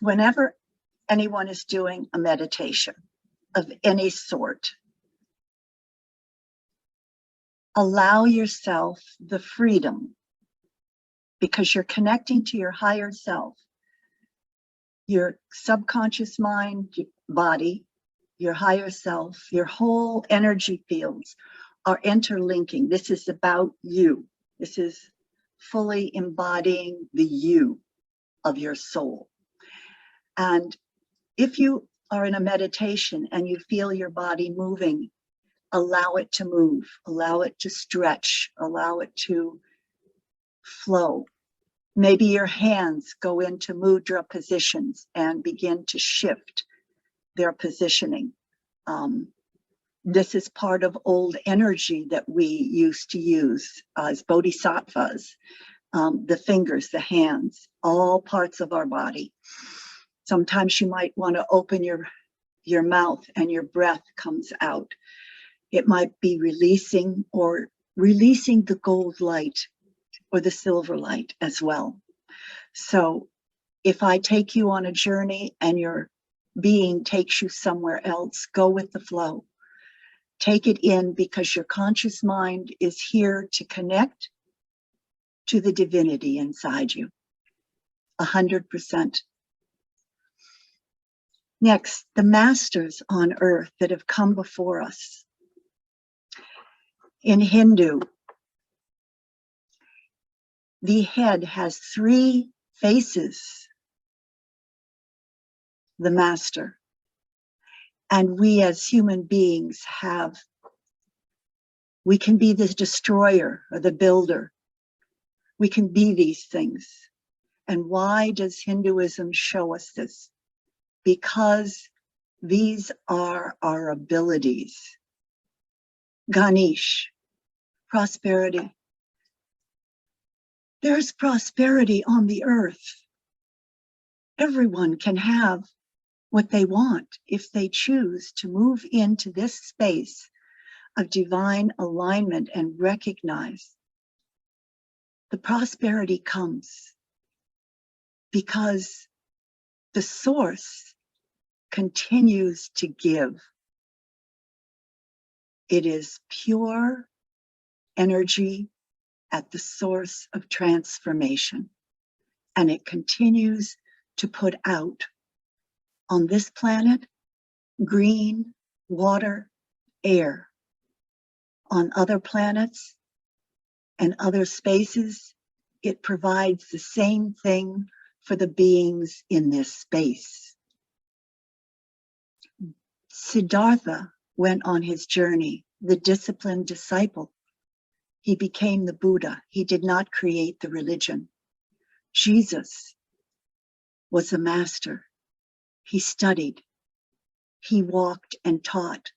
whenever anyone is doing a meditation of any sort, allow yourself the freedom, because you're connecting to your higher self. Your subconscious mind, body, your higher self, your whole energy fields are interlinking. This is about you. This is fully embodying the you of your soul. And if you are in a meditation and you feel your body moving, allow it to move, allow it to stretch, allow it to flow. Maybe your hands go into mudra positions and begin to shift their positioning. This is part of old energy that we used to use as bodhisattvas. The fingers, the hands, all parts of our body. Sometimes you might want to open your mouth and your breath comes out. It might be releasing the gold light or the silver light as well. So if I take you on a journey and your being takes you somewhere else, go with the flow. Take it in, because your conscious mind is here to connect to the divinity inside you, 100%. Next, the masters on earth that have come before us. In Hindu, the head has 3 faces, the master. And we as human beings we can be the destroyer or the builder. We can be these things. And why does Hinduism show us this? Because these are our abilities. Ganesh, prosperity. There's prosperity on the earth. Everyone can have what they want if they choose to move into this space of divine alignment and recognize the prosperity comes because the source continues to give. It is pure energy at the source of transformation, and it continues to put out on this planet green, water, air. On other planets and other spaces, it provides the same thing for the beings in this space. Siddhartha went on his journey, the disciplined disciple. He became the Buddha. He did not create the religion. Jesus was a master. He studied. He walked and taught.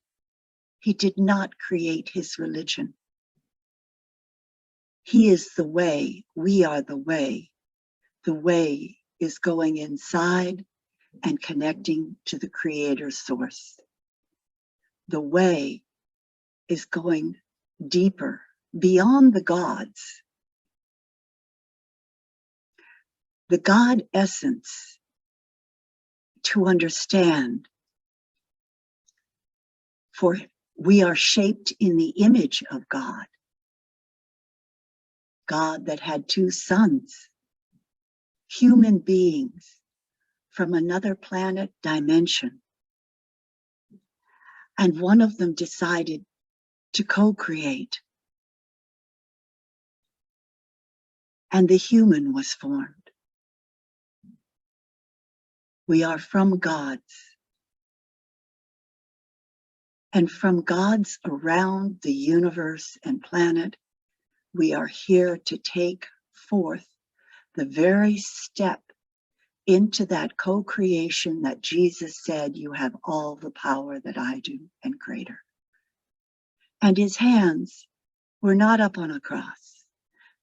He did not create his religion. He is the way. We are the way. The way is going inside and connecting to the Creator source. The way is going deeper, beyond the gods. The God essence, to understand, for we are shaped in the image of God. God that had 2 sons, human beings from another planet dimension. And one of them decided to co-create. And the human was formed. We are from gods. And from gods around the universe and planet, we are here to take forth the very step into that co-creation that Jesus said, you have all the power that I do and greater. And his hands were not up on a cross.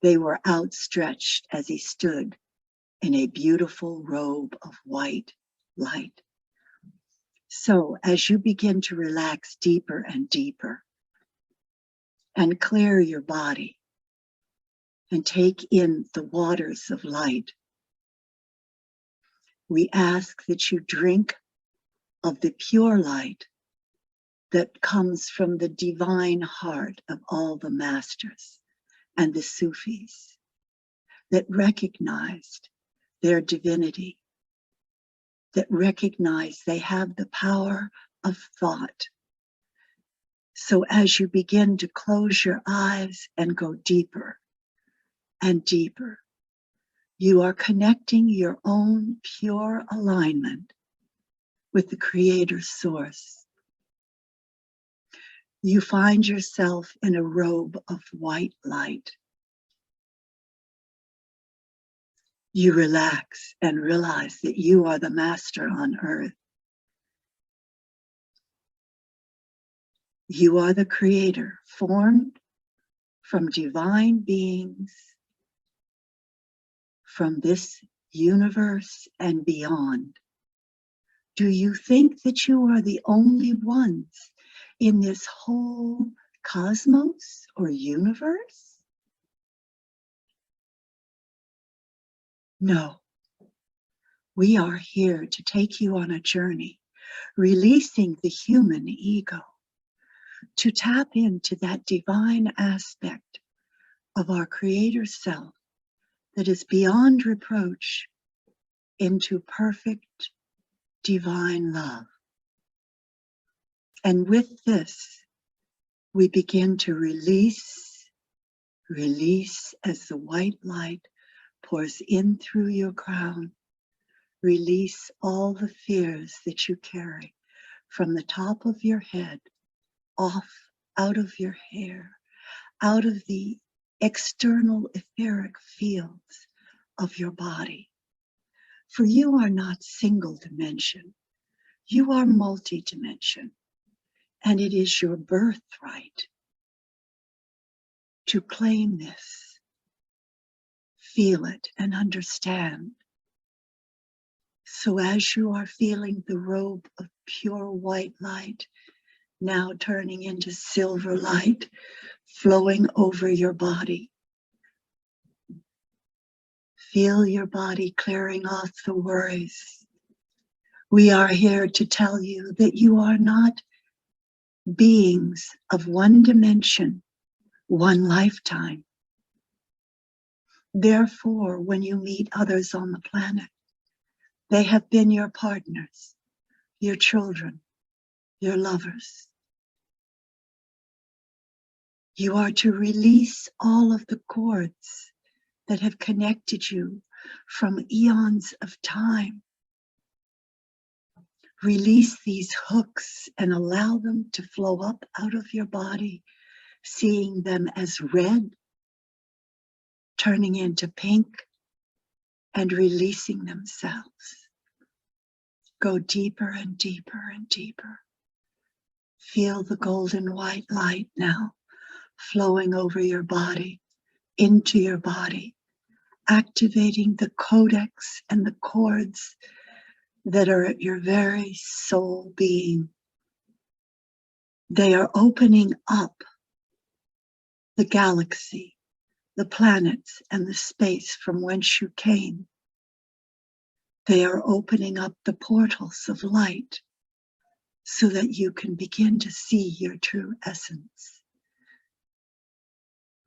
They were outstretched as he stood in a beautiful robe of white light. So as you begin to relax deeper and deeper and clear your body and take in the waters of light, We ask that you drink of the pure light that comes from the divine heart of all the masters and the Sufis that recognized their divinity, that recognize they have the power of thought. So as you begin to close your eyes and go deeper and deeper, you are connecting your own pure alignment with the Creator Source. You find yourself in a robe of white light. You relax and realize that you are the master on earth. You are the creator, formed from divine beings from this universe and beyond. Do you think that you are the only ones in this whole cosmos or universe? No. We are here to take you on a journey, releasing the human ego, to tap into that divine aspect of our Creator Self that is beyond reproach into perfect divine love. And with this, we begin to release as the white light pours in through your crown. Release all the fears that you carry from the top of your head, off, out of your hair, out of the external etheric fields of your body. For you are not single dimension, you are multi-dimension, and it is your birthright to claim this, feel it, and understand. So as you are feeling the robe of pure white light, now turning into silver light, flowing over your body, feel your body clearing off the worries. We are here to tell you that you are not beings of one dimension, one lifetime. Therefore, when you meet others on the planet, they have been your partners, your children, your lovers. You are to release all of the cords that have connected you from eons of time. Release these hooks and allow them to flow up out of your body, seeing them as red, turning into pink, and releasing themselves. Go deeper and deeper and deeper. Feel the golden white light now flowing over your body, into your body, activating the codex and the cords that are at your very soul being. They are opening up the galaxy, the planets, and the space from whence you came. They are opening up the portals of light so that you can begin to see your true essence.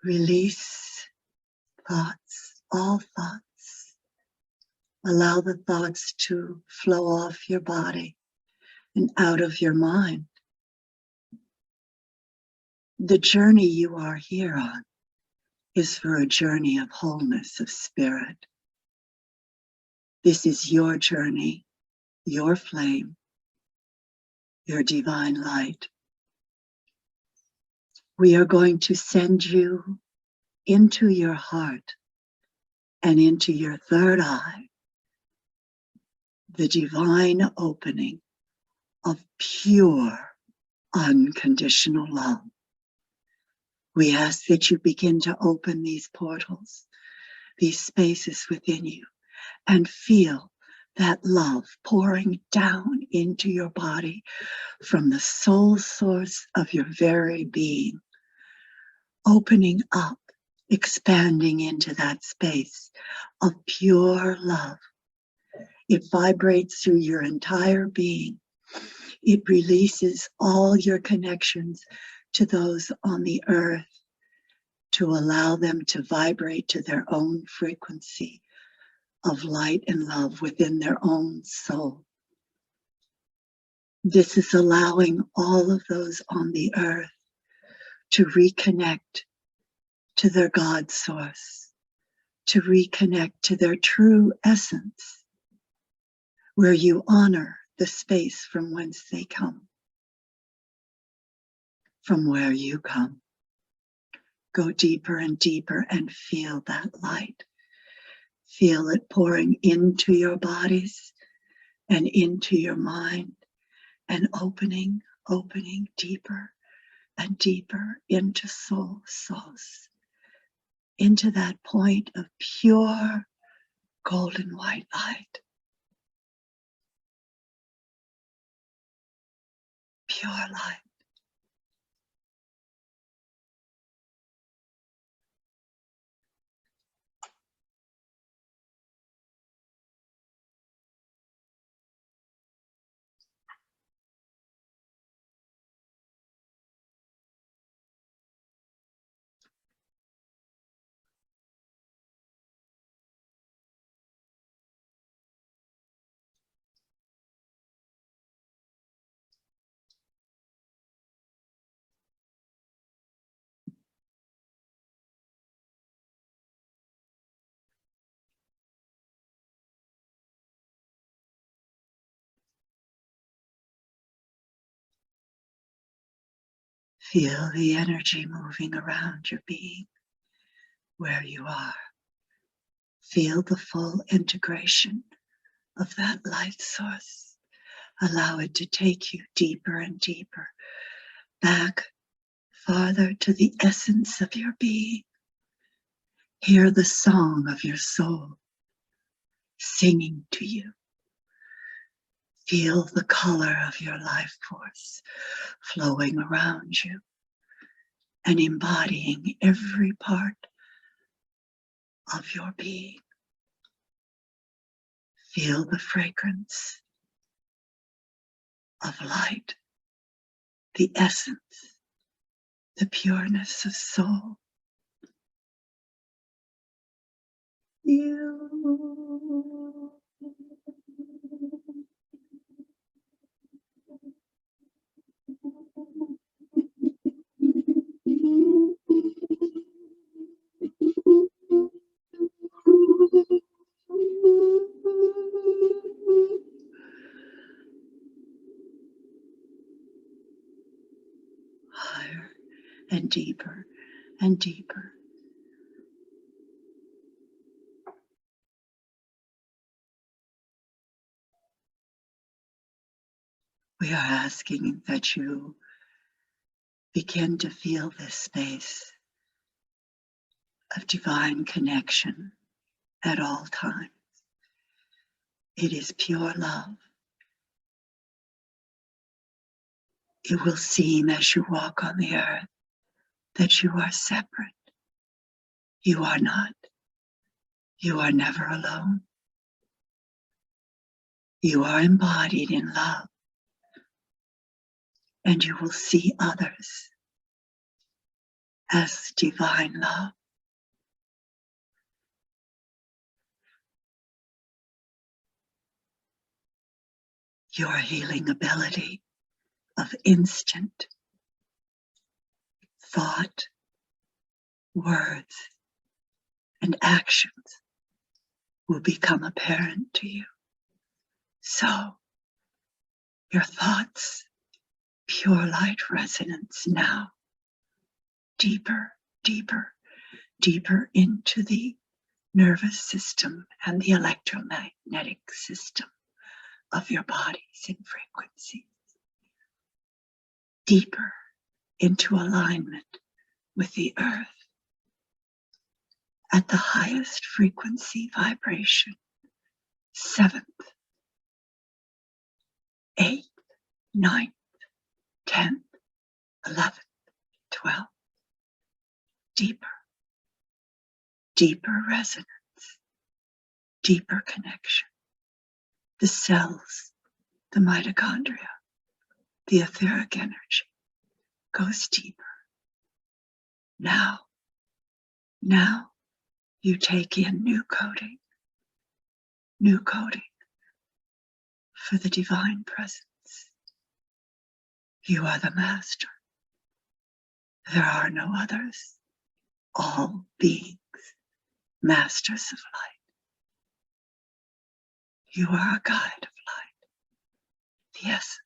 Release thoughts, all thoughts. Allow the thoughts to flow off your body and out of your mind. The journey you are here on is for a journey of wholeness of spirit. This is your journey, your flame, your divine light. We are going to send you into your heart and into your third eye, the divine opening of pure, unconditional love. We ask that you begin to open these portals, these spaces within you, and feel that love pouring down into your body from the soul source of your very being, opening up, expanding into that space of pure love. It vibrates through your entire being. It releases all your connections to those on the earth to allow them to vibrate to their own frequency of light and love within their own soul. This is allowing all of those on the earth to reconnect to their God source, to reconnect to their true essence, where you honor the space from whence they come, from where you come. Go deeper and deeper and feel that light. Feel it pouring into your bodies and into your mind and opening deeper and deeper into souls, into that point of pure golden white light. Pure light. Feel the energy moving around your being, where you are. Feel the full integration of that light source. Allow it to take you deeper and deeper, back farther to the essence of your being. Hear the song of your soul singing to you. Feel the color of your life force flowing around you and embodying every part of your being. Feel the fragrance of light, the essence, the pureness of soul. You. Higher and deeper and deeper. We are asking that you begin to feel this space of divine connection at all times. It is pure love. It will seem as you walk on the earth that you are separate. You are not. You are never alone. You are embodied in love, and you will see others as divine love. Your healing ability of instant thought, words, and actions will become apparent to you. So, your thoughts, pure light resonance now, deeper, deeper, deeper into the nervous system and the electromagnetic system of your bodies in frequency. Deeper into alignment with the earth at the highest frequency vibration, 7th, 8th, 9th, 10th, 11th, 12th. Deeper, deeper resonance, deeper connection. the cells, the mitochondria, the etheric energy goes deeper. Now you take in new coding for the divine presence. You are the master. There are no others. All beings, masters of light. You are a guide of light, the essence.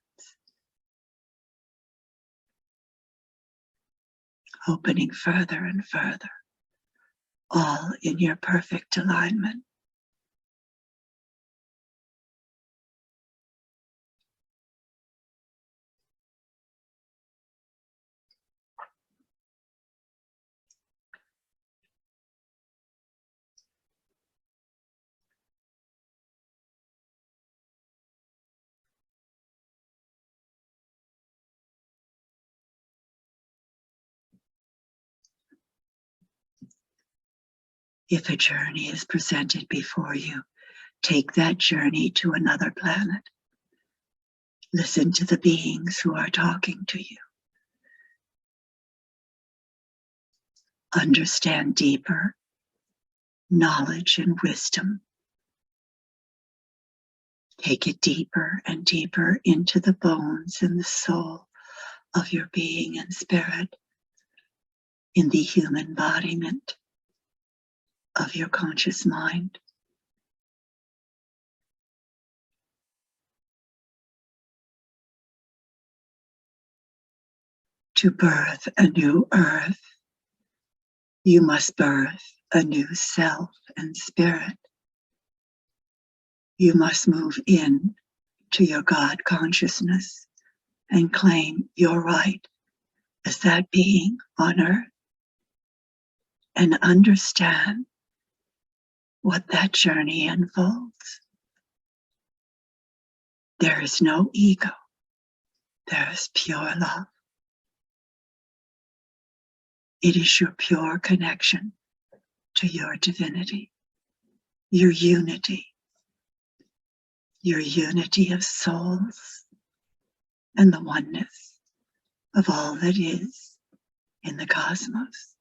Opening further and further, all in your perfect alignment. If a journey is presented before you, take that journey to another planet. Listen to the beings who are talking to you. Understand deeper knowledge and wisdom. Take it deeper and deeper into the bones and the soul of your being and spirit, in the human embodiment of your conscious mind. To birth a new earth, you must birth a new self and spirit. You must move in to your God consciousness and claim your right as that being on earth, and understand what that journey involves. There is no ego. There is pure love. It is your pure connection to your divinity, your unity of souls, and the oneness of all that is in the cosmos.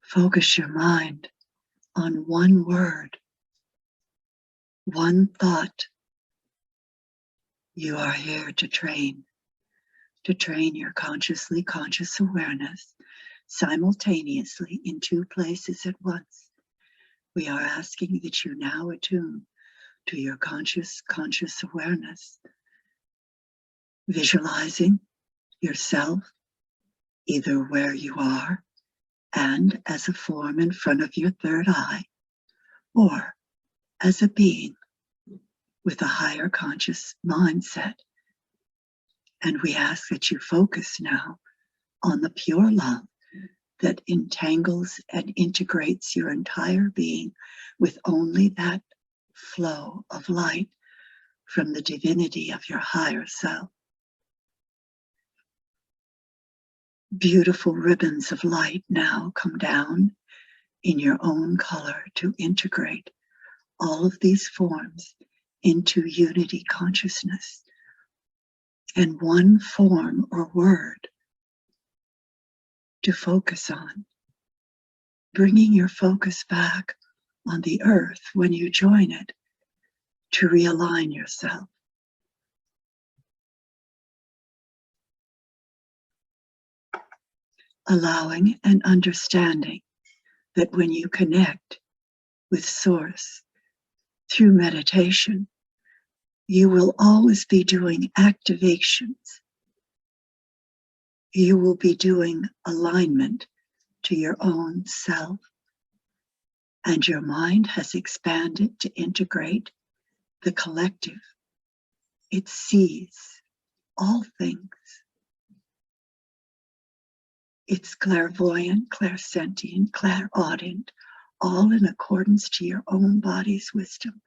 Focus your mind on one word, one thought. You are here to train your consciously conscious awareness simultaneously in two places at once. We are asking that you now attune to your conscious awareness, visualizing yourself either where you are and as a form in front of your third eye, or as a being with a higher conscious mindset. And we ask that you focus now on the pure love that entangles and integrates your entire being with only that flow of light from the divinity of your higher self. Beautiful ribbons of light now come down in your own color to integrate all of these forms into unity consciousness, and one form or word to focus on, bringing your focus back on the earth when you join it to realign yourself. Allowing and understanding that when you connect with Source through meditation, you will always be doing activations. You will be doing alignment to your own self, and your mind has expanded to integrate the collective. It sees all things. It's clairvoyant, clairsentient, clairaudient, all in accordance to your own body's wisdom.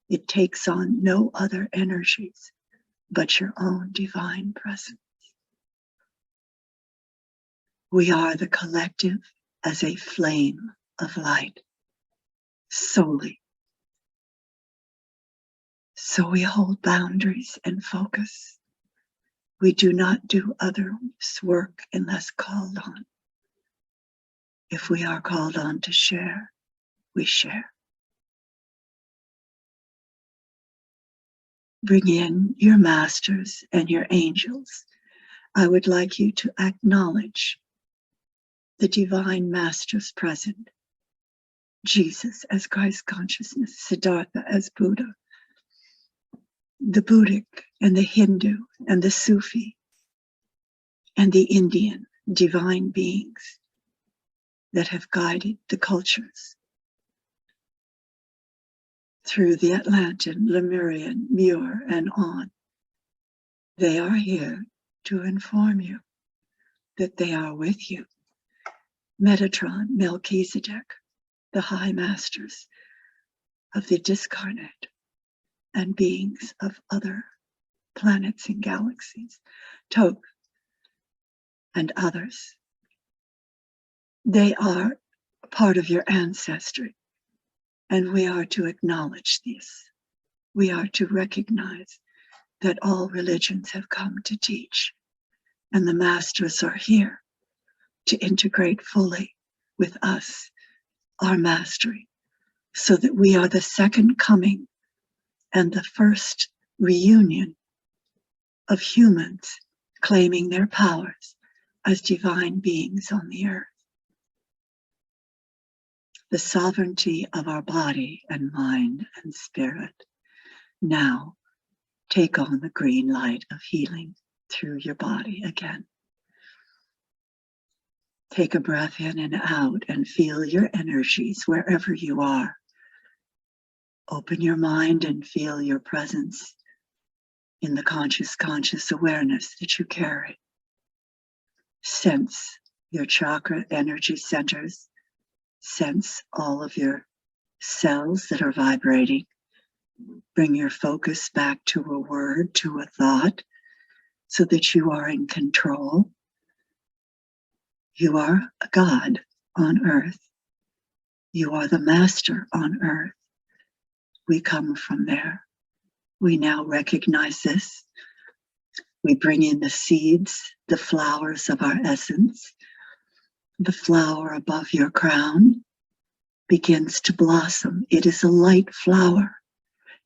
It takes on no other energies but your own divine presence. We are the collective as a flame of light, solely. So we hold boundaries and focus. We do not do others' work unless called on. If we are called on to share, we share. Bring in your masters and your angels. I would like you to acknowledge the divine masters present. Jesus as Christ consciousness, Siddhartha as Buddha, the Buddhic and the Hindu and the Sufi and the Indian divine beings that have guided the cultures through the Atlantean, Lemurian, Muir, and on. They are here to inform you that they are with you. Metatron, Melchizedek, the high masters of the discarnate and beings of other planets and galaxies, Thoth and others. They are part of your ancestry, and we are to acknowledge this. We are to recognize that all religions have come to teach, and the masters are here to integrate fully with us, our mastery, so that we are the second coming and the first reunion of humans claiming their powers as divine beings on the earth. The sovereignty of our body and mind and spirit now take on the green light of healing through your body again. Take a breath in and out and feel your energies wherever you are. Open your mind and feel your presence in the conscious awareness that you carry. Sense your chakra energy centers. Sense all of your cells that are vibrating. Bring your focus back to a word, to a thought, so that you are in control. You are a God on earth. You are the master on earth. We come from there. We now recognize this. We bring in the seeds, the flowers of our essence. The flower above your crown begins to blossom. It is a light flower.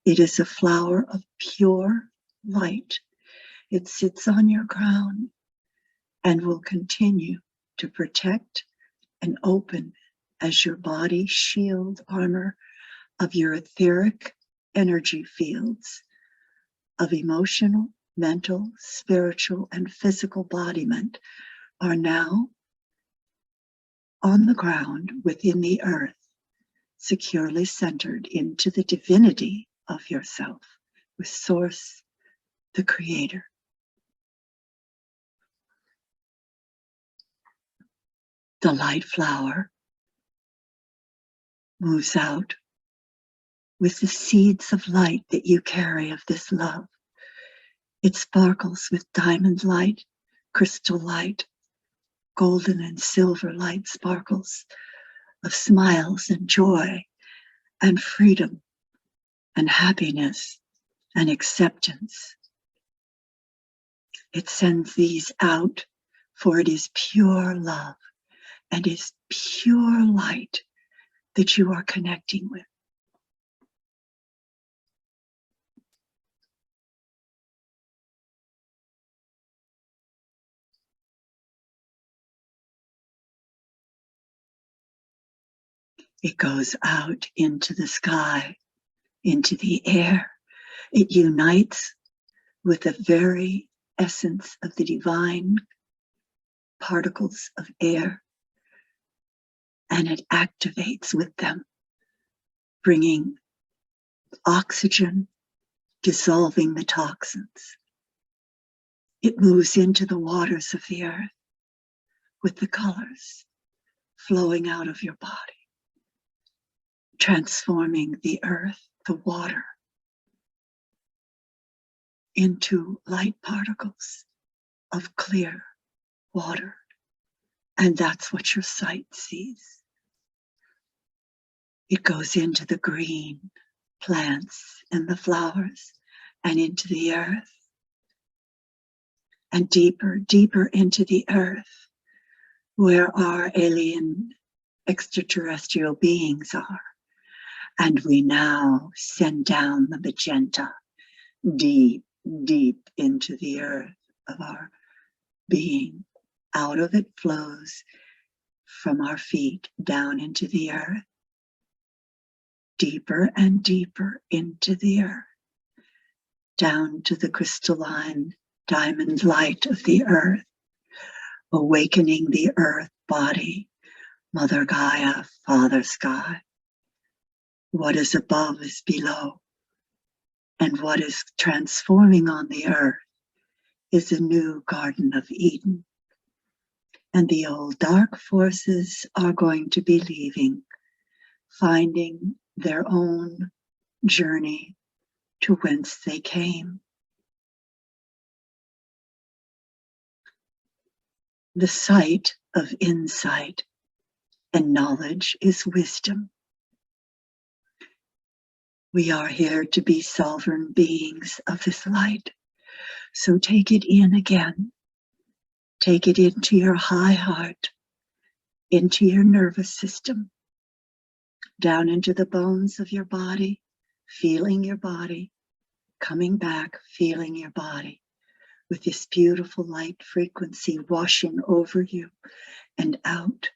It is a flower of pure light. It sits on your crown and will continue to protect and open as your body shield armor of your etheric energy fields of emotional, mental, spiritual, and physical embodiment are now on the ground within the earth, securely centered into the divinity of yourself, with Source, the Creator. The light flower moves out with the seeds of light that you carry of this love. It sparkles with diamond light, crystal light, golden and silver light sparkles of smiles and joy and freedom and happiness and acceptance. It sends these out, for it is pure love and is pure light that you are connecting with. It goes out into the sky, into the air. It unites with the very essence of the divine particles of air, and it activates with them, bringing oxygen dissolving the toxins. It moves into the waters of the earth with the colors flowing out of your body, transforming the earth, the water, into light particles of clear water. And that's what your sight sees. It goes into the green plants and the flowers and into the earth and deeper, deeper into the earth where our alien extraterrestrial beings are. And we now send down the magenta deep, deep into the earth of our being. Out of it flows from our feet down into the earth, deeper and deeper into the earth, down to the crystalline diamond light of the earth, awakening the earth body, Mother Gaia, Father Sky. What is above is below, and what is transforming on the earth is a new Garden of Eden. And the old dark forces are going to be leaving, finding their own journey to whence they came. The sight of insight and knowledge is wisdom. We are here to be sovereign beings of this light. So take it in again. Take it into your high heart, into your nervous system, down into the bones of your body, feeling your body, coming back, feeling your body with this beautiful light frequency washing over you and out,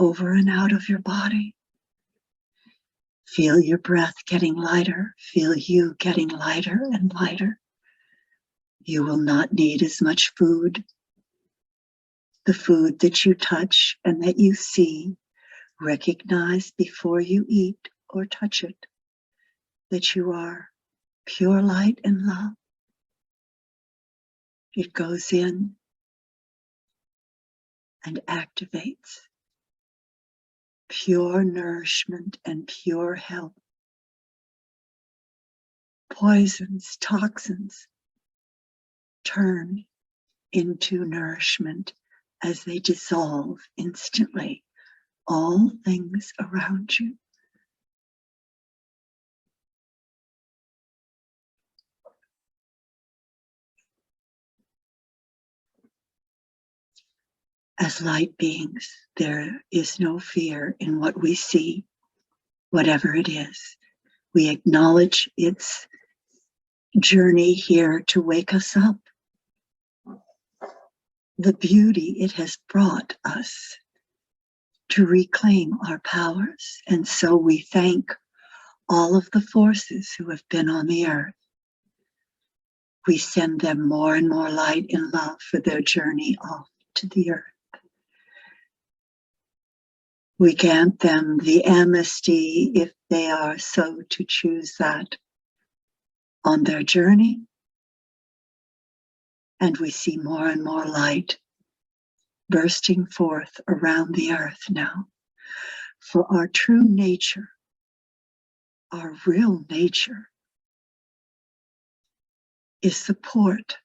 over and out of your body. Feel your breath getting lighter. Feel you getting lighter and lighter. You will not need as much food. The food that you touch and that you see, recognize before you eat or touch it that you are pure light and love. It goes in and activates pure nourishment and pure health. Poisons, toxins turn into nourishment as they dissolve instantly, all things around you. As light beings, there is no fear in what we see, whatever it is. We acknowledge its journey here to wake us up. The beauty it has brought us to reclaim our powers. And so we thank all of the forces who have been on the earth. We send them more and more light and love for their journey off to the earth. We grant them the amnesty, if they are so to choose that, on their journey. And we see more and more light bursting forth around the earth now. For our true nature, our real nature, is support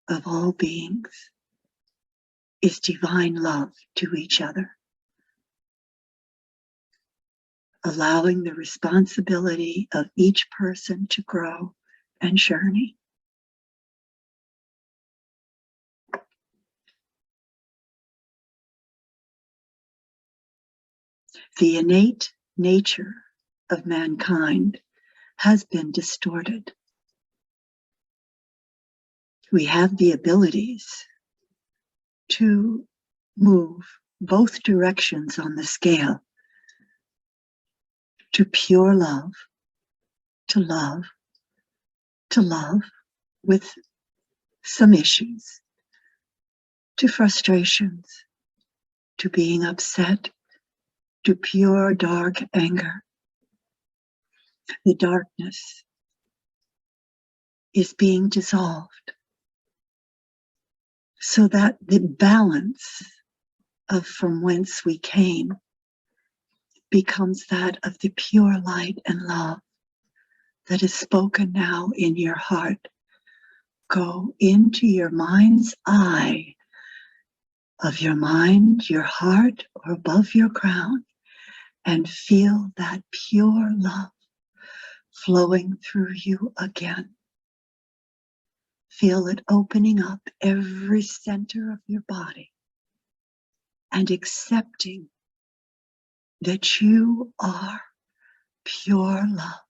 of all beings, is divine love to each other. Allowing the responsibility of each person to grow and journey. The innate nature of mankind has been distorted. We have the abilities to move both directions on the scale, to pure love, to love, to love with some issues, to frustrations, to being upset, to pure dark anger. The darkness is being dissolved, so that the balance of from whence we came becomes that of the pure light and love that is spoken now in your heart. Go into your mind's eye of your mind, your heart, or above your crown, and feel that pure love flowing through you again. Feel it opening up every center of your body and accepting that you are pure love.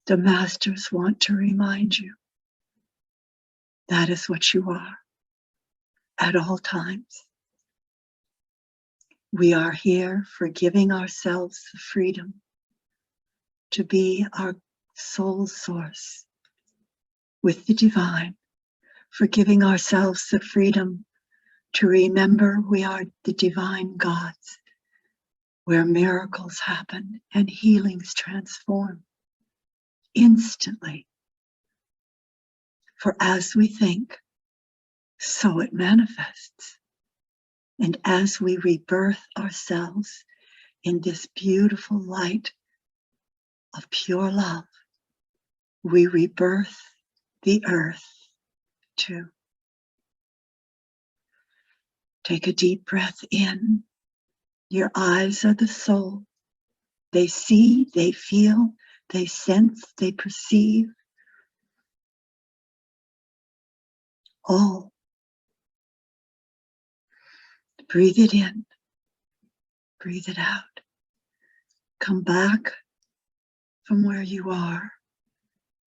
The masters want to remind you that is what you are at all times. We are here for giving ourselves the freedom to be our soul source with the divine, for giving ourselves the freedom to remember we are the divine gods, where miracles happen and healings transform instantly. For as we think, so it manifests. And as we rebirth ourselves in this beautiful light of pure love, we rebirth the earth too. Take a deep breath in. Your eyes are the soul. They see, they feel, they sense, they perceive. All. Breathe it in. Breathe it out. Come back from where you are.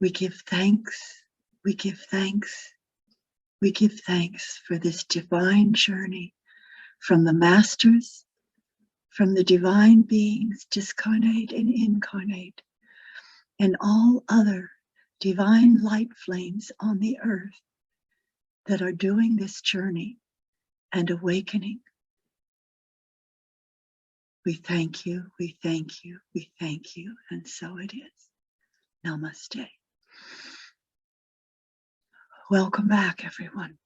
We give thanks. We give thanks. We give thanks for this divine journey from the masters, from the divine beings, discarnate and incarnate, and all other divine light flames on the earth that are doing this journey and awakening. We thank you, we thank you, we thank you, and so it is. Namaste. Welcome back, everyone.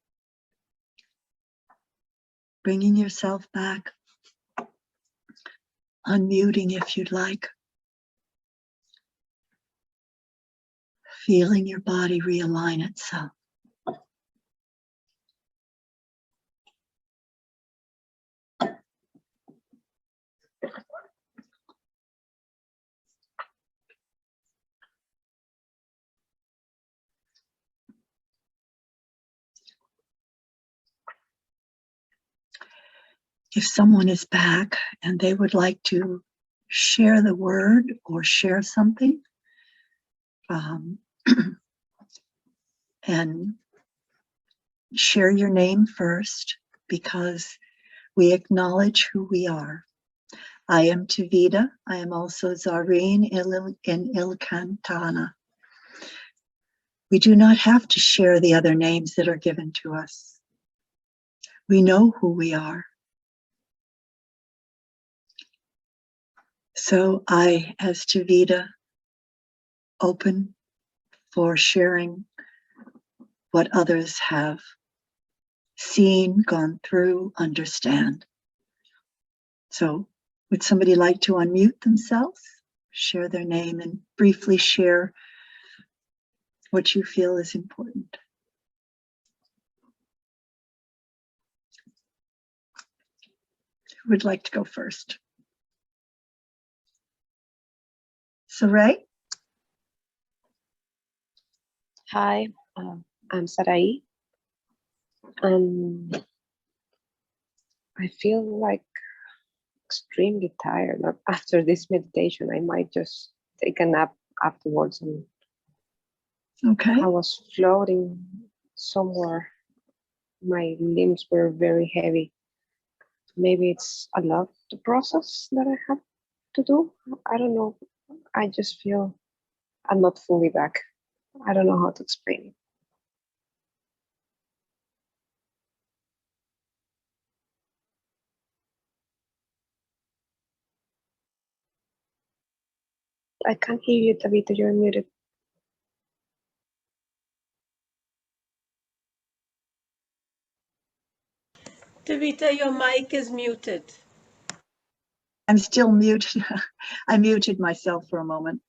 Bringing yourself back, unmuting if you'd like, feeling your body realign itself. If someone is back and they would like to share the word or share something, and share your name first, because we acknowledge who we are. I am Tavita. I am also Zareen in Ilkantana. We do not have to share the other names that are given to us. We know who we are. So I, as Tavita, open for sharing what others have seen, gone through, understand. So would somebody like to unmute themselves, share their name, and briefly share what you feel is important? Who would like to go first? Sarai? Hi, I'm Sarai, and I feel like extremely tired. After this meditation, I might just take a nap afterwards. And Okay. I was floating somewhere. My limbs were very heavy. Maybe it's a lot to process that I have to do. I don't know. I just feel I'm not fully back. I don't know how to explain it. I can't hear you, Tabitha, you're muted. Tavita, your mic is muted. I'm still muted. I muted myself for a moment.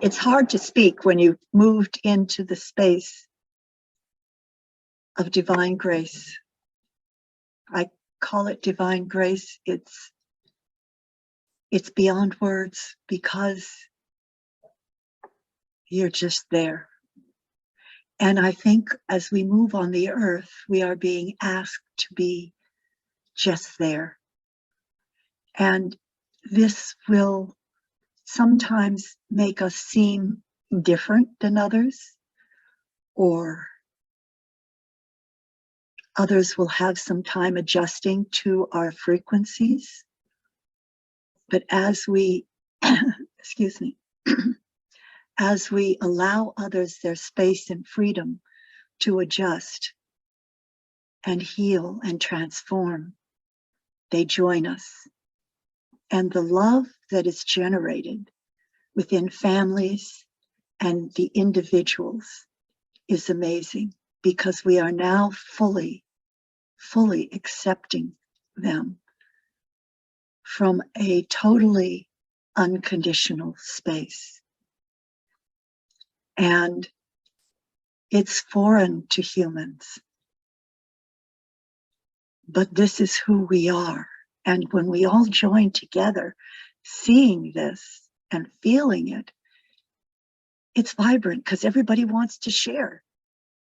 It's hard to speak when you've moved into the space of divine grace. I call it divine grace. It's beyond words because you're just there. And I think as we move on the earth, we are being asked to be just there. And this will sometimes make us seem different than others, or others will have some time adjusting to our frequencies. But as we, excuse me, as we allow others their space and freedom to adjust and heal and transform, they join us. And the love that is generated within families and the individuals is amazing, because we are now fully accepting them from a totally unconditional space. And it's foreign to humans, but this is who we are. And when we all join together, seeing this and feeling it, it's vibrant because everybody wants to share.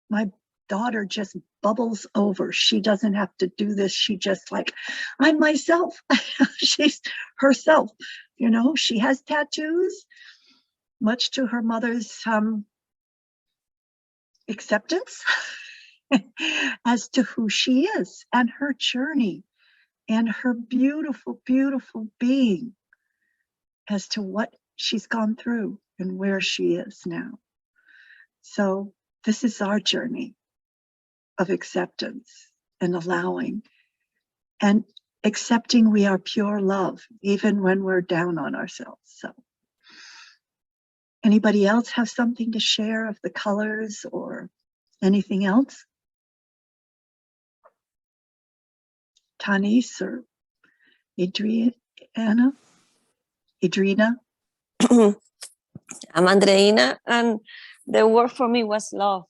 My daughter just bubbles over. She doesn't have to do this. She just like, I'm myself. She's herself. You know, she has tattoos, much to her mother's acceptance as to who she is and her journey and her beautiful, beautiful being as to what she's gone through and where she is now. So this is our journey of acceptance and allowing and accepting we are pure love, even when we're down on ourselves. So anybody else have something to share of the colors or anything else? Tanis or Adriana? Adrina? I'm Andreina, and the word for me was love,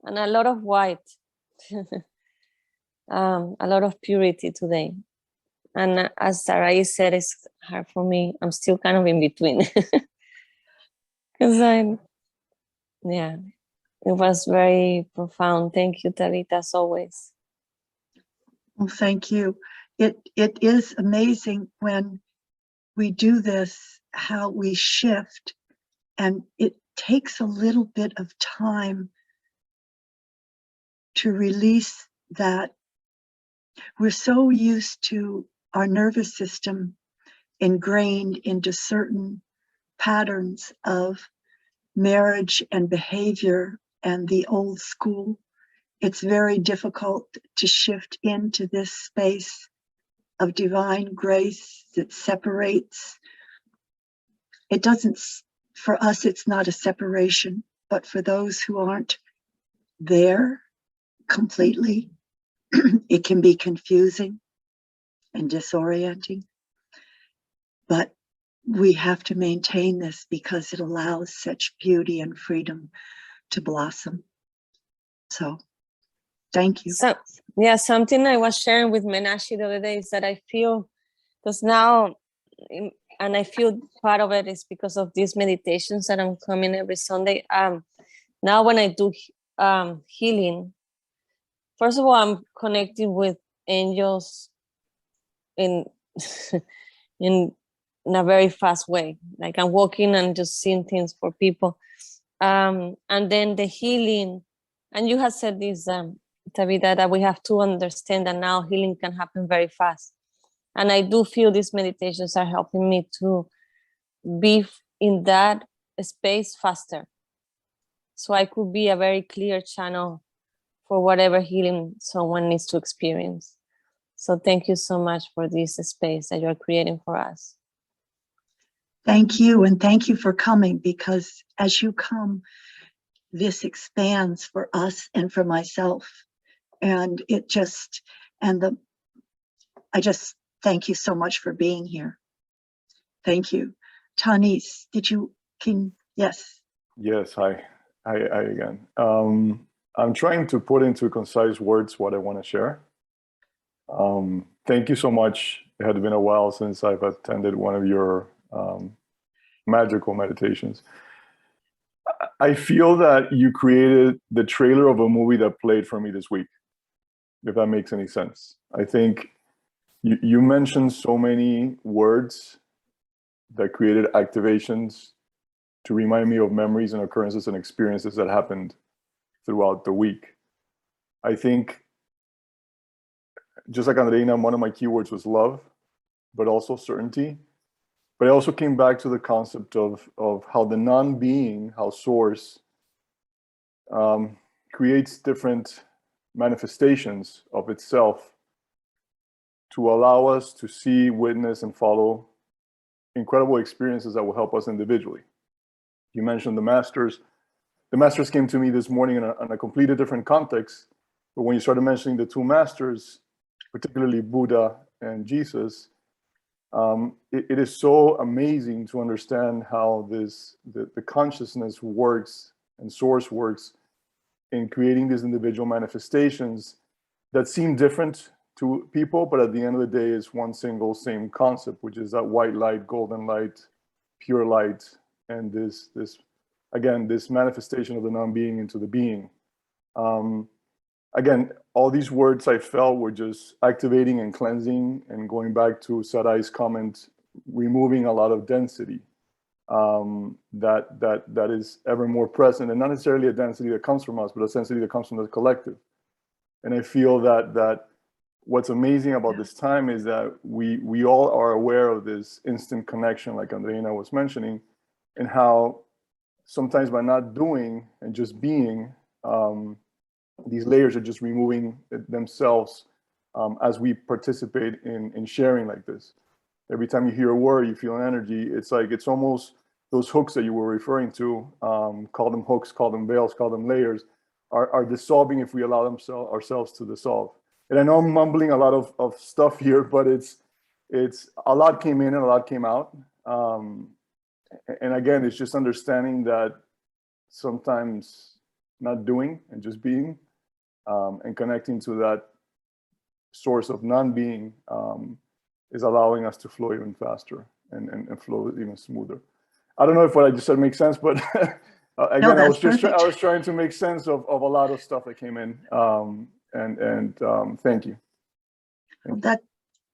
and a lot of white, a lot of purity today. And as Sarai said, it's hard for me. I'm still kind of in between. Because yeah, it was very profound. Thank you, Tabitha, as always. Well, thank you. It is amazing when we do this, how we shift, and it takes a little bit of time to release that. We're so used to our nervous system ingrained into certain patterns of marriage and behavior and the old school. It's very difficult to shift into this space of divine grace that separates. It doesn't, for us, it's not a separation, but for those who aren't there completely, it can be confusing and disorienting. But we have to maintain this because it allows such beauty and freedom to blossom. So thank you. So yeah, something I was sharing with Menashi the other day is that I feel, because now, and I feel part of it is because of these meditations that I'm coming every Sunday. Now when I do healing, first of all, I'm connecting with angels in in a very fast way. Like I'm walking and just seeing things for people. And then the healing, and you have said this, Tabitha, that we have to understand that now healing can happen very fast. And I do feel these meditations are helping me to be in that space faster. So I could be a very clear channel for whatever healing someone needs to experience. So thank you so much for this space that you're creating for us. Thank you, and thank you for coming, because as you come, this expands for us and for myself. And it just, I just thank you so much for being here. Thank you. Tanis, yes. Yes, hi again. I'm trying to put into concise words what I want to share. Thank you so much. It had been a while since I've attended one of your magical meditations. I feel that you created the trailer of a movie that played for me this week, if that makes any sense. I think you mentioned so many words that created activations to remind me of memories and occurrences and experiences that happened throughout the week. I think, just like Andreina, one of my keywords was love, but also certainty. But I also came back to the concept of how the non-being, how source, creates different manifestations of itself to allow us to see, witness, and follow incredible experiences that will help us individually. You mentioned the masters. The masters came to me this morning in a completely different context, but when you started mentioning the two masters, particularly Buddha and Jesus, it is so amazing to understand how the consciousness works and source works in creating these individual manifestations that seem different to people, but at the end of the day is one single same concept, which is that white light, golden light, pure light, and this manifestation of the non-being into the being. Again, all these words I felt were just activating and cleansing, and going back to Sarai's comment, removing a lot of density that is ever more present, and not necessarily a density that comes from us, but a density that comes from the collective. And I feel that what's amazing about this time is that we all are aware of this instant connection, like Andreina was mentioning, and how sometimes by not doing and just being, these layers are just removing themselves as we participate in sharing like this. Every time you hear a word, you feel an energy. It's like, it's almost those hooks that you were referring to, call them hooks, call them veils, call them layers, are dissolving if we allow ourselves to dissolve. And I know I'm mumbling a lot of stuff here, but it's a lot came in and a lot came out. And again, it's just understanding that sometimes not doing and just being, and connecting to that source of non-being is allowing us to flow even faster and flow even smoother. I don't know if what I just said makes sense, but again, No, I was perfect. trying to make sense of a lot of stuff that came in. Thank you.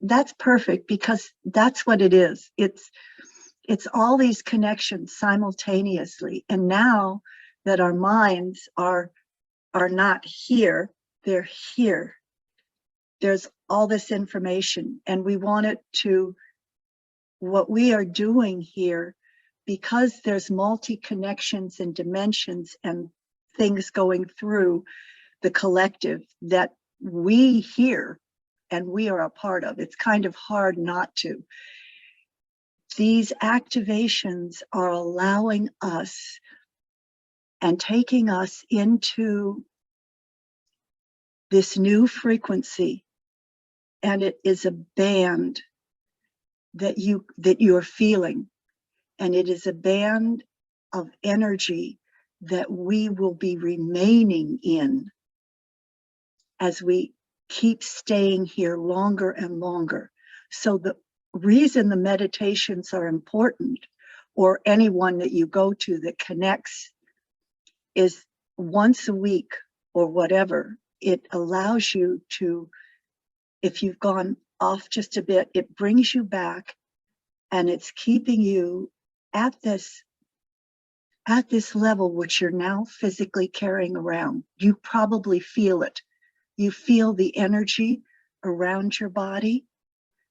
That's perfect, because that's what it is. It's all these connections simultaneously. And now that our minds are not here, they're here. There's all this information, and we want it to, what we are doing here, because there's multi-connections and dimensions and things going through the collective that we hear and we are a part of. It's kind of hard not to. These activations are allowing us and taking us into this new frequency, and it is a band that you're feeling, and it is a band of energy that we will be remaining in as we keep staying here longer and longer. So the reason the meditations are important, or anyone that you go to that connects, is once a week or whatever, it allows you to, if you've gone off just a bit, it brings you back, and it's keeping you at this level which you're now physically carrying around. You probably feel it. You feel the energy around your body.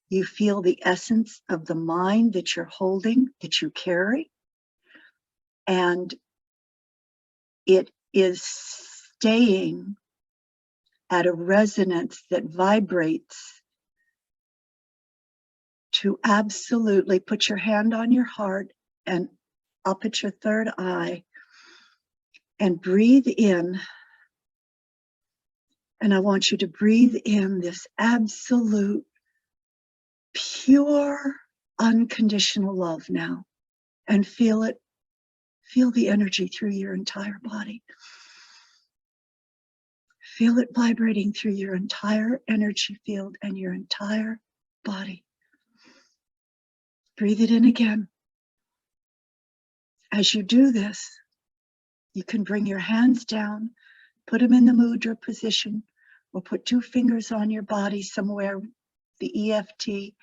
You feel the essence of the mind that you're holding, that you carry. And it is staying at a resonance that vibrates to absolutely put your hand on your heart and up at your third eye and breathe in. And I want you to breathe in this absolute, pure, unconditional love now, and feel it. Feel the energy through your entire body. Feel it vibrating through your entire energy field and your entire body. Breathe it in again. As you do this, you can bring your hands down, put them in the mudra position, or put 2 fingers on your body somewhere, the EFT,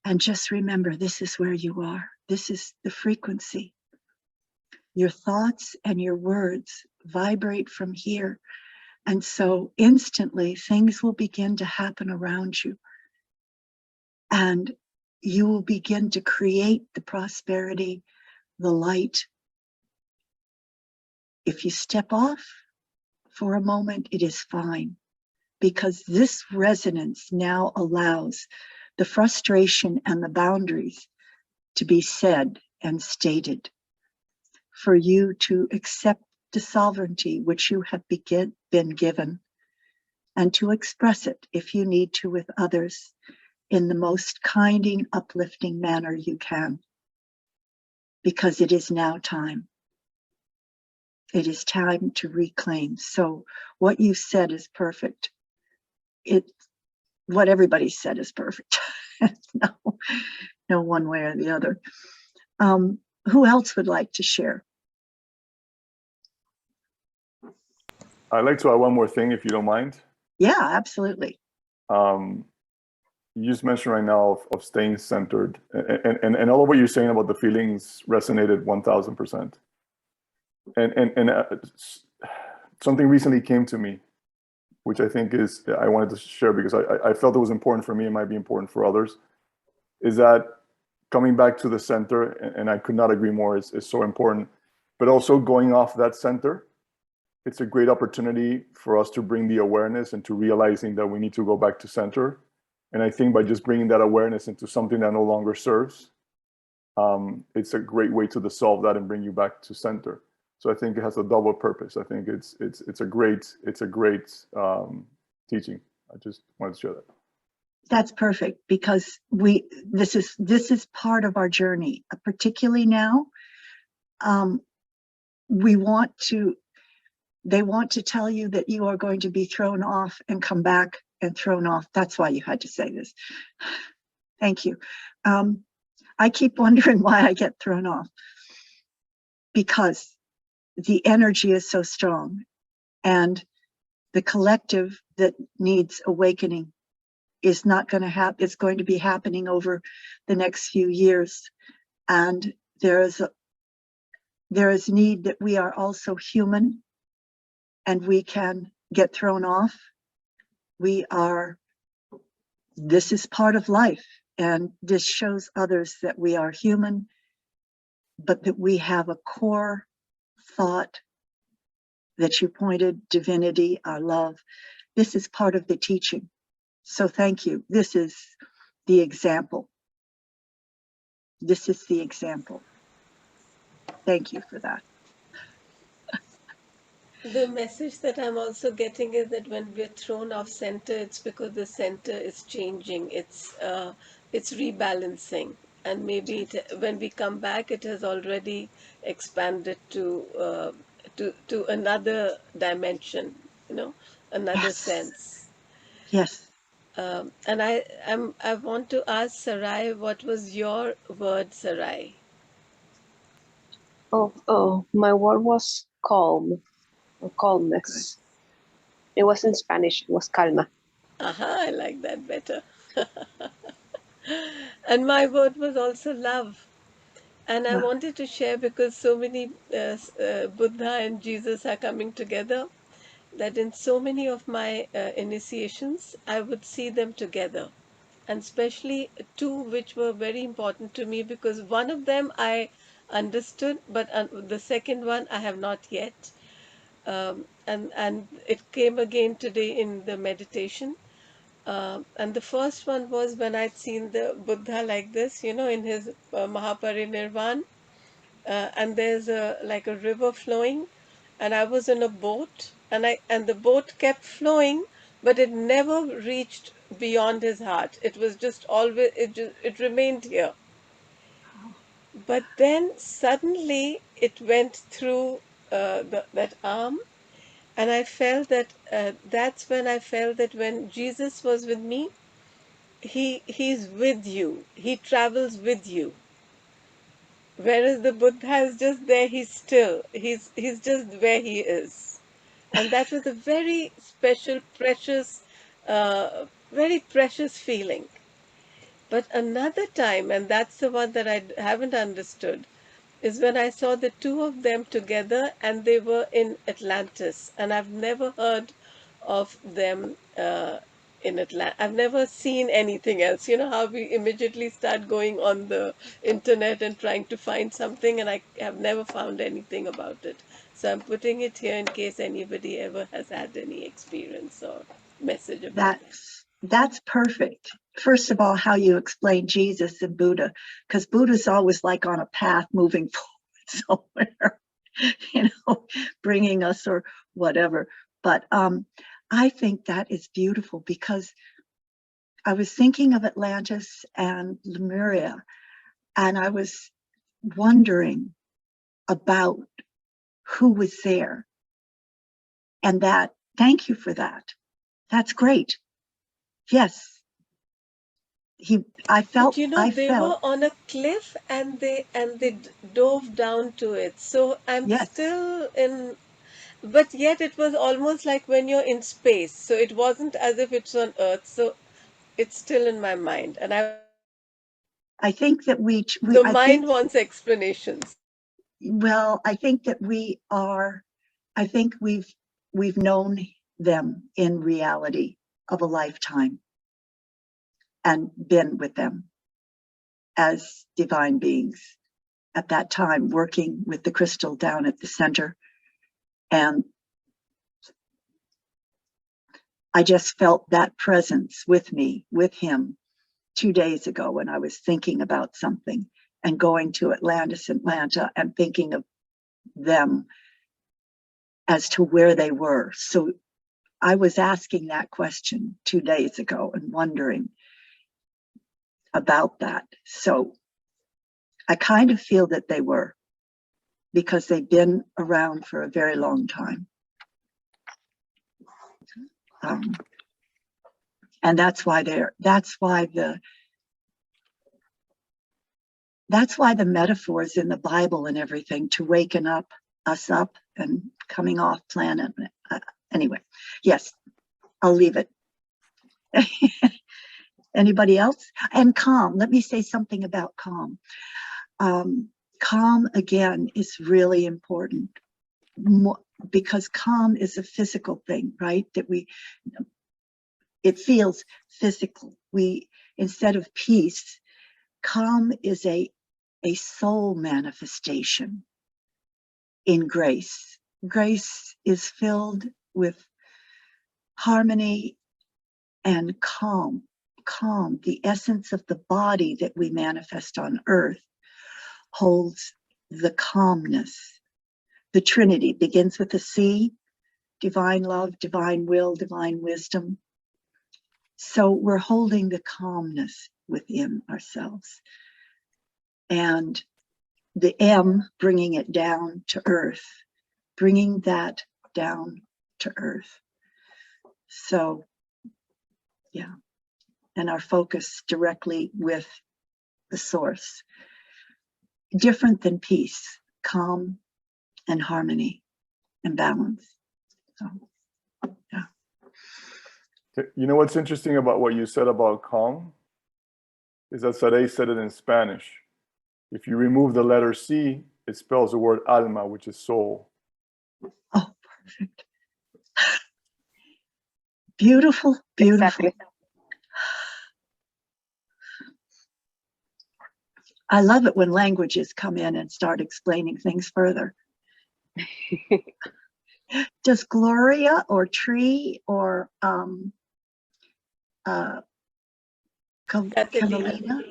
and just remember, this is where you are. This is the frequency. Your thoughts and your words vibrate from here. And so instantly things will begin to happen around you. And you will begin to create the prosperity, the light. If you step off for a moment, it is fine, because this resonance now allows the frustration and the boundaries to be said and stated, for you to accept the sovereignty which you have been given, and to express it if you need to with others in the most kinding, uplifting manner you can, because it is now time. It is time to reclaim. So what you said is perfect. What everybody said is perfect. No one way or the other. Who else would like to share? I'd like to add one more thing, if you don't mind. Yeah, absolutely. You just mentioned right now of staying centered, and all of what you're saying about the feelings resonated 1000%. And something recently came to me, which I think I wanted to share because I felt it was important for me and might be important for others, is that coming back to the center, and I could not agree more, is so important, but also going off that center, it's a great opportunity for us to bring the awareness into realizing that we need to go back to center. And I think by just bringing that awareness into something that no longer serves, it's a great way to dissolve that and bring you back to center. So I think it has a double purpose. I think it's a great teaching. I just wanted to share that. That's perfect, because this is part of our journey, particularly now. They want to tell you that you are going to be thrown off and come back and thrown off. That's why you had to say this. Thank you. I keep wondering why I get thrown off, because the energy is so strong, and the collective that needs awakening is not going to happen. It's going to be happening over the next few years. And there is need that we are also human, and we can get thrown off. This is part of life, and this shows others that we are human, but that we have a core thought that you pointed, divinity, our love. This is part of the teaching. So thank you. This is the example. This is the example. Thank you for that. The message that I'm also getting is that when we're thrown off center, it's because the center is changing. It's rebalancing, and maybe when we come back, it has already expanded to another dimension, another Yes. sense. Yes. And I want to ask Sarai, what was your word, Sarai? Oh, my word was calm, or calmness. It was in Spanish. It was calma. Aha, I like that better. And my word was also love. And I wanted to share, because so many Buddha and Jesus are coming together, that in so many of my initiations, I would see them together. And especially 2 which were very important to me, because one of them I understood, but the second one I have not yet. And it came again today in the meditation. And the first one was when I'd seen the Buddha like this, you know, in his Mahaparinirvan. And there's like a river flowing, and I was in a boat, and the boat kept flowing, but it never reached beyond his heart. It was just always, it remained here. But then suddenly it went through that arm, and I felt that that's when I felt that when Jesus was with me, he's with you. He travels with you. Whereas the Buddha is just there, he's still. He's just where he is. And that was a very special, precious, very precious feeling. But another time, and that's the one that I haven't understood, is when I saw the two of them together and they were in Atlantis. And I've never heard of them in Atlantis. I've never seen anything else. You know how we immediately start going on the internet and trying to find something, and I have never found anything about it. So I'm putting it here in case anybody ever has had any experience or message about it. That's perfect. First of all, how you explain Jesus and Buddha, because Buddha's always like on a path moving forward somewhere, you know, bringing us or whatever. But I think that is beautiful, because I was thinking of Atlantis and Lemuria, and I was wondering about who was there. And that, thank you for that. That's great. Yes. I felt, But you know, they were on a cliff and they dove down to it. So I'm yes. still in, but yet it was almost like when you're in space. So it wasn't as if it's on Earth. So it's still in my mind, and I think that the mind wants explanations. well, I think that I think we've known them in reality of a lifetime and been with them as divine beings at that time, working with the crystal down at the center. And I just felt that presence with me, with him, 2 days ago when I was thinking about something and going to Atlanta, and thinking of them as to where they were. So I was asking that question 2 days ago and wondering about that. So I kind of feel that they were, because they've been around for a very long time. And that's why the metaphors in the Bible and everything, to waken us up and coming off planet. Anyway, yes, I'll leave it. Anybody else? And calm. Let me say something about calm. Calm, again, is really important, because calm is a physical thing, right? It feels physical. Instead of peace, calm is a soul manifestation in grace. Grace is filled with harmony and calm. Calm, the essence of the body that we manifest on earth, holds the calmness. The Trinity begins with a C: divine love, divine will, divine wisdom. So we're holding the calmness within ourselves. And the M, bringing it down to earth, bringing that down to earth. So, yeah. And our focus directly with the source. Different than peace, calm and harmony and balance. So, yeah. You know what's interesting about what you said about calm is that Sade said it in Spanish. If you remove the letter C, it spells the word alma, which is soul. Oh, perfect. Beautiful, beautiful. Exactly. I love it when languages come in and start explaining things further. Does Gloria or Tree or Catalina?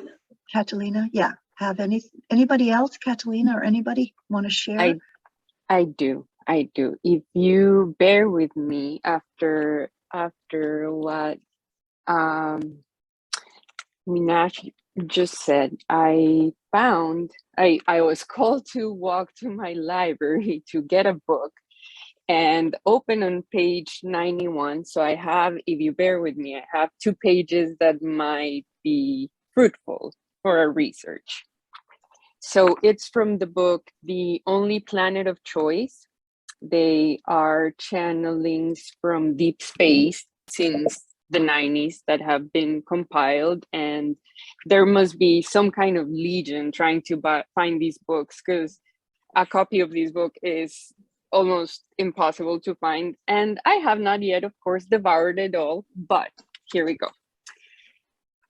Catalina, yeah. Have anybody else, Catalina, or anybody want to share? I do. If you bear with me after what Minash just said, I was called to walk to my library to get a book and open on page 91. So I have, if you bear with me, I have 2 pages that might be fruitful for our research. So it's from the book, The Only Planet of Choice. They are channelings from deep space since the 90s that have been compiled, and there must be some kind of legion trying to find these books, because a copy of this book is almost impossible to find, and I have not yet, of course, devoured it all, but here we go.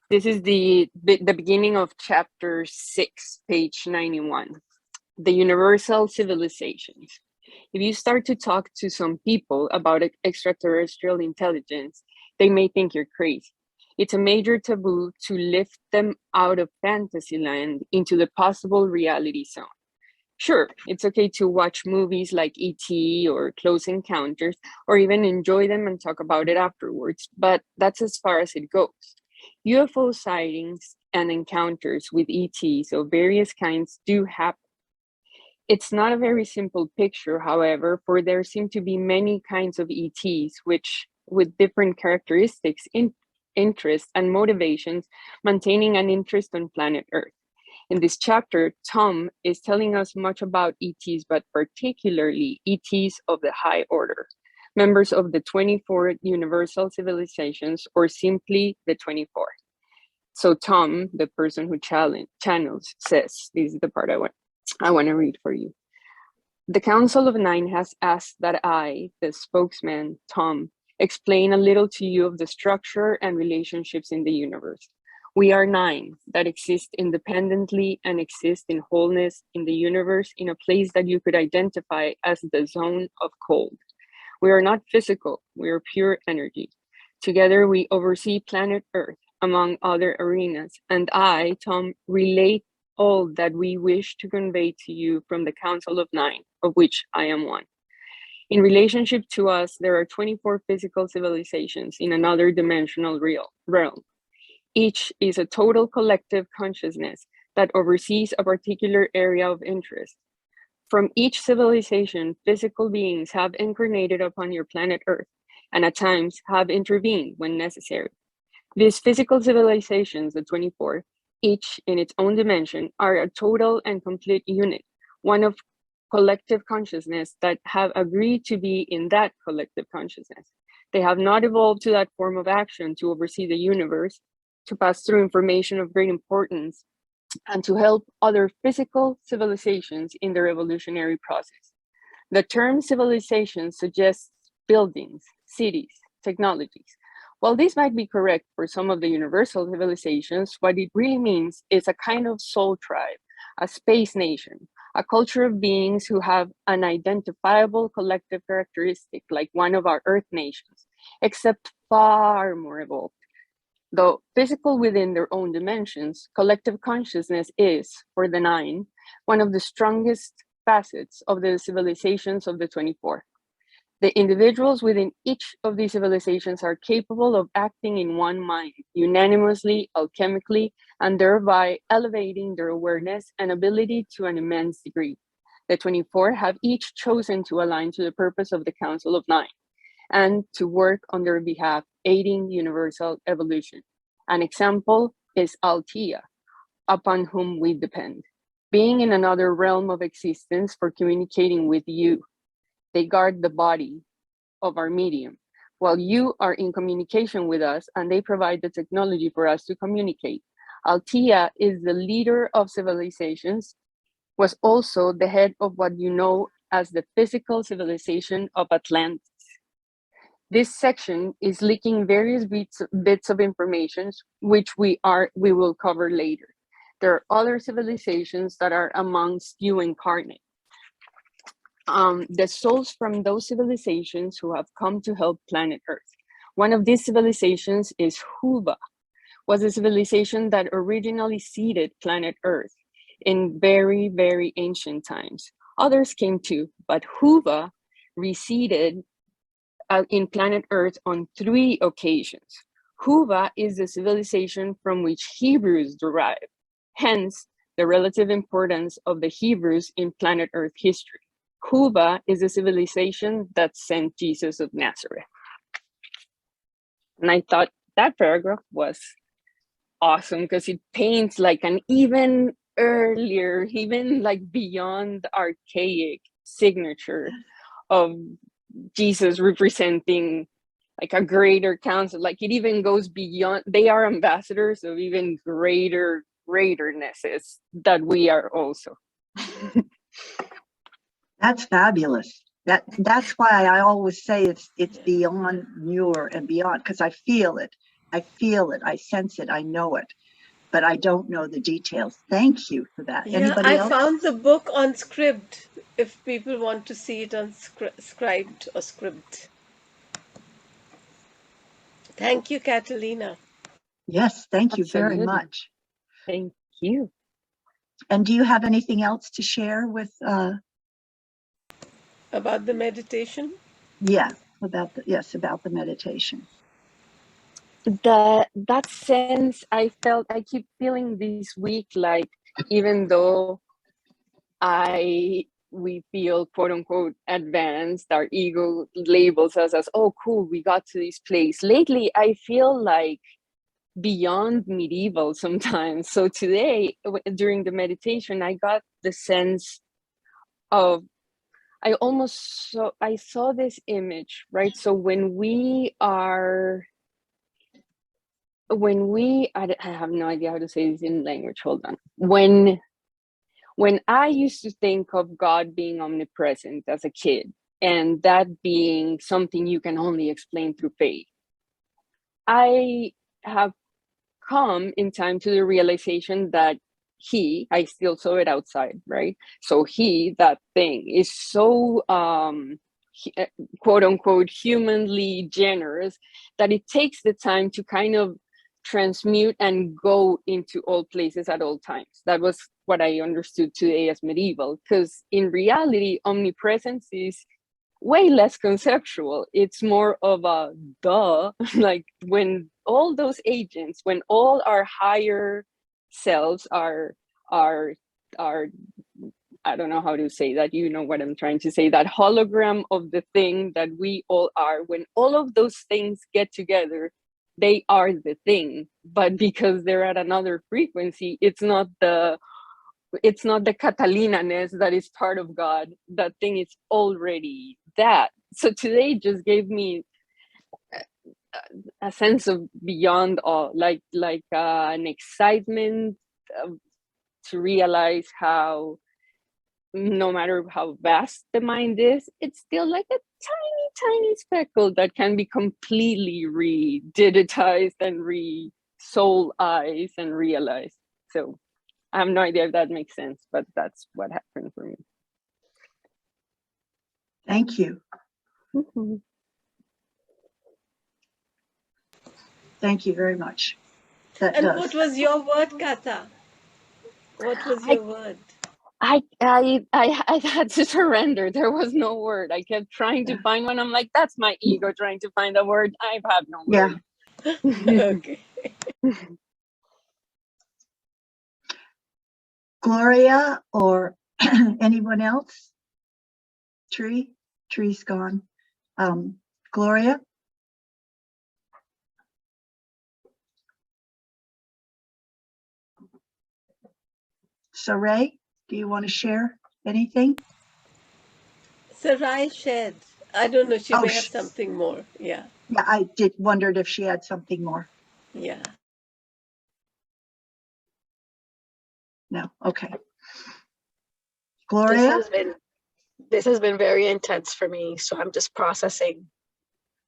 This is the beginning of chapter 6, page 91, the universal civilizations. If you start to talk to some people about extraterrestrial intelligence, they may think you're crazy. It's a major taboo to lift them out of fantasy land into the possible reality zone. Sure, it's okay to watch movies like E.T. or Close Encounters, or even enjoy them and talk about it afterwards, but that's as far as it goes. UFO sightings and encounters with ETs of various kinds do happen. It's not a very simple picture, however, for there seem to be many kinds of ETs, which, with different characteristics, interests, and motivations, maintaining an interest on planet Earth. In this chapter, Tom is telling us much about ETs, but particularly ETs of the high order, members of the 24 universal civilizations, or simply the 24. So Tom, the person who channels, says, this is the part I want to read for you. The Council of Nine has asked that I, the spokesman, Tom, explain a little to you of the structure and relationships in the universe. We are 9 that exist independently and exist in wholeness in the universe in a place that you could identify as the zone of cold. We are not physical, we are pure energy. Together we oversee planet Earth, among other arenas, and I, Tom, relate all that we wish to convey to you from the Council of 9, of which I am one. In relationship to us, there are 24 physical civilizations in another dimensional realm. Each is a total collective consciousness that oversees a particular area of interest. From each civilization, physical beings have incarnated upon your planet Earth, and at times have intervened when necessary. These physical civilizations, the 24, each in its own dimension, are a total and complete unit, one of collective consciousness that have agreed to be in that collective consciousness. They have not evolved to that form of action to oversee the universe, to pass through information of great importance, and to help other physical civilizations in their evolutionary process. The term civilization suggests buildings, cities, technologies. While this might be correct for some of the universal civilizations, what it really means is a kind of soul tribe, a space nation, a culture of beings who have an identifiable collective characteristic like one of our Earth nations, except far more evolved. Though physical within their own dimensions, collective consciousness is, for the 9, one of the strongest facets of the civilizations of the 24. The individuals within each of these civilizations are capable of acting in one mind, unanimously, alchemically, and thereby elevating their awareness and ability to an immense degree. The 24 have each chosen to align to the purpose of the Council of 9 and to work on their behalf, aiding universal evolution. An example is Althea, upon whom we depend. Being in another realm of existence for communicating with you, they guard the body of our medium, while you are in communication with us and they provide the technology for us to communicate. Althea is the leader of civilizations, was also the head of what you know as the physical civilization of Atlantis. This section is leaking various bits of information, which we will cover later. There are other civilizations that are amongst you incarnate. The souls from those civilizations who have come to help planet Earth. One of these civilizations is Huva, was a civilization that originally seeded planet Earth in very, very ancient times. Others came too, but Huva reseeded in planet Earth on 3 occasions. Huva is the civilization from which Hebrews derive, hence the relative importance of the Hebrews in planet Earth history. Huva is a civilization that sent Jesus of Nazareth. And I thought that paragraph was awesome because it paints like an even earlier, even like beyond archaic signature of Jesus representing like a greater council. Like it even goes beyond, they are ambassadors of even greaternesses that we are also. That's fabulous. That's why I always say it's beyond newer and beyond, because I feel it. I sense it, I know it, but I don't know the details. Thank you for that. Yeah, Anybody I else? found the book on Scribd, if people want to see it on Scribd or Scribd. Thank you, Catalina. Yes, thank you very Absolutely. much. Thank you. And do you have anything else to share with About the meditation? yeah, about the meditation. That sense I felt, I keep feeling this week, like even though we feel quote unquote advanced, our ego labels us as, oh cool, we got to this place. Lately I feel like beyond medieval sometimes. So today during the meditation I got the sense of, I saw this image, right? So I have no idea how to say this in language, hold on. When I used to think of God being omnipresent as a kid, and that being something you can only explain through faith, I have come in time to the realization that I still saw it outside, right? So that thing is so quote unquote humanly generous that it takes the time to kind of transmute and go into all places at all times. That was what I understood today as medieval, because in reality omnipresence is way less conceptual. It's more of a duh. Like when all those agents, when all our higher selves are I don't know how to say that, you know what I'm trying to say, that hologram of the thing that we all are, when all of those things get together, they are the thing. But because they're at another frequency, it's not the Catalina-ness that is part of God. That thing is already that. So today just gave me a sense of beyond all, like an excitement to realize how no matter how vast the mind is, it's still like a tiny speckle that can be completely re-digitized and re-soulized and realized. So I have no idea if that makes sense, but that's what happened for me. Thank you. Mm-hmm. Thank you very much. That And does. what was your word, Kata? What was your word? I had to surrender. There was no word. I kept trying to find one. I'm like, that's my ego trying to find a word. I have no word. Yeah. Okay. Gloria or anyone else? Tree's gone. Gloria? Saray, do you want to share anything? Sarai shared. I don't know, she Oh, may have something more. Yeah. Yeah, I wondered if she had something more. Yeah. No, okay. Gloria? This has been very intense for me, so I'm just processing.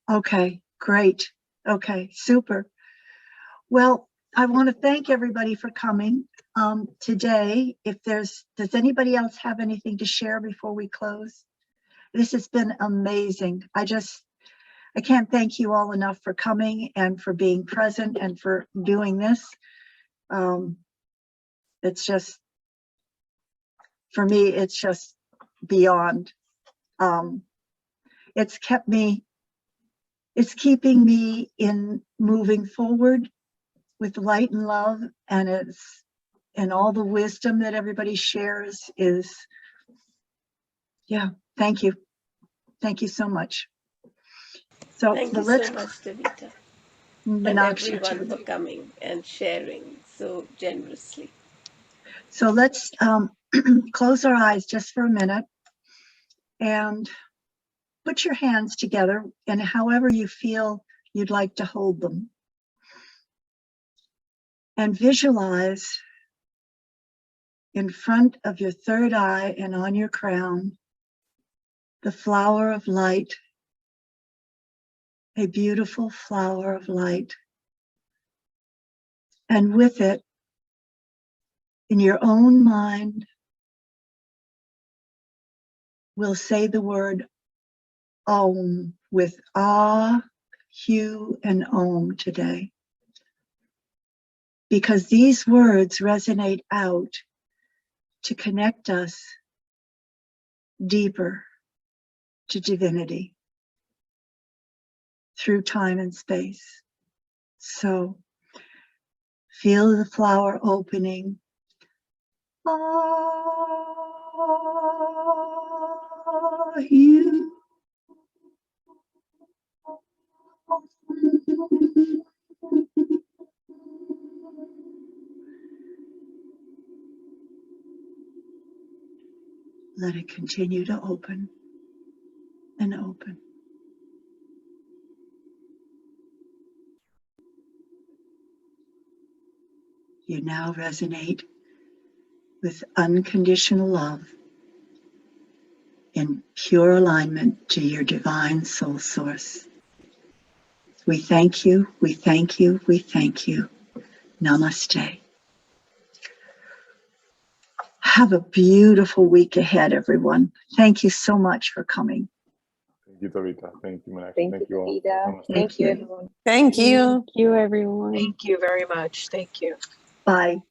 Okay, great. Okay, super. Well, I want to thank everybody for coming today. Does anybody else have anything to share before we close? This has been amazing. I just I can't thank you all enough for coming and for being present and for doing this. It's just, for me, it's just beyond. It's keeping me in moving forward with light and love, and all the wisdom that everybody shares is, yeah, thank you. Thank you so much. So Thank you so much, Devita, and everyone for coming and sharing so generously. So let's close our eyes just for a minute and put your hands together and however you feel you'd like to hold them. And visualize in front of your third eye and on your crown the flower of light, a beautiful flower of light. And with it, in your own mind, we'll say the word Om with Ah, Hu, and Om today. Because these words resonate out to connect us deeper to divinity through time and space. So feel the flower opening. Ah, Hu. Let it continue to open and open. You now resonate with unconditional love in pure alignment to your divine soul source. We thank you, we thank you, we thank you. Namaste. Have a beautiful week ahead, everyone. Thank you so much for coming. Thank you, Tabitha. Thank you, Meenakshi. Thank you, all. Davida. Namaste. Thank you, everyone. Thank you. Thank you, everyone. Thank you very much. Thank you. Bye.